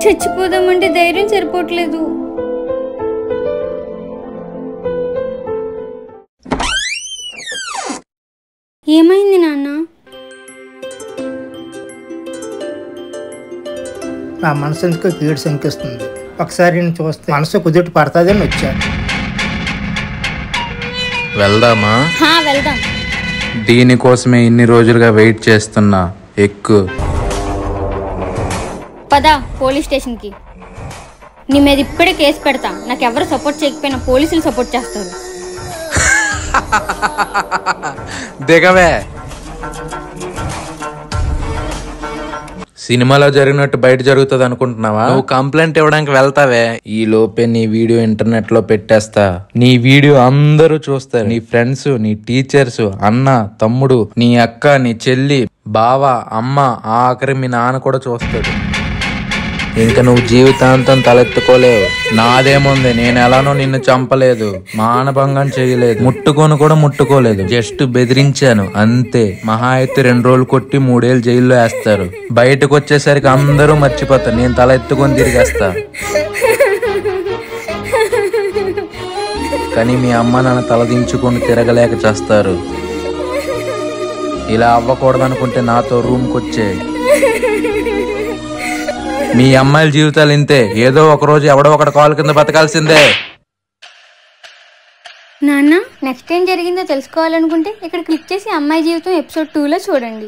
చచ్చిపోదామంటే ధైర్యం సరిపోవట్లేదు. ఏమైంది నాన్న? నా మనసు ఎందుకో కీడు శంకిస్తుంది. ఒకసారి నేను చూస్తే మనసు కుదుట పడుతుందని వచ్చాను. వెళ్దామా? వెళ్దాం. దీనికోసమే ఇన్ని రోజులుగా వెయిట్ చేస్తున్నా. ఎక్కు పద పోలీస్ స్టేషన్కి. నీ మీద ఇప్పుడే కేసు పెడతా. నాకెవరు సపోర్ట్ చేయకపోయినా పోలీసులు సపోర్ట్ చేస్తారు. దిగవే. సినిమాలో జరిగినట్టు బయట జరుగుతుంది అనుకుంటున్నావా? నువ్వు కంప్లైంట్ ఇవ్వడానికి వెళ్తావే, ఈ లోపే నీ వీడియో ఇంటర్నెట్ లో పెట్టేస్తా. నీ వీడియో అందరూ చూస్తారు. నీ ఫ్రెండ్స్, నీ టీచర్స్, అన్న, తమ్ముడు, నీ అక్క, నీ చెల్లి, బావ, అమ్మ, ఆఖరి మీ నాన్న కూడా చూస్తాడు. ఇంకా నువ్వు జీవితాంతం తలెత్తుకోలేవు. నాదేముంది, నేను ఎలానో నిన్ను చంపలేదు, మానభంగం చేయలేదు, ముట్టుకోలేదు, జస్ట్ బెదిరించాను అంతే. మహా అయితే 2 రోజులు కొట్టి 3 ఏళ్ళు జైల్లో వేస్తారు. బయటకు వచ్చేసరికి అందరూ మర్చిపోతారు. నేను తల ఎత్తుకొని తిరిగేస్తా. కానీ మీ అమ్మ నాన్న తలదించుకొని తిరగలేక చేస్తారు. ఇలా అవ్వకూడదనుకుంటే నాతో రూమ్కి వచ్చే. మీ అమ్మాయిల జీవితాలు ఇంతే. ఏదో ఒక రోజు ఎవడో ఒకటి కాలు కింద బతకాల్సిందే. నాన్న, నెక్స్ట్ ఏం జరిగిందో తెలుసుకోవాలనుకుంటే ఇక్కడ క్లిక్ చేసి అమ్మాయి జీవితం ఎపిసోడ్ 2లో చూడండి.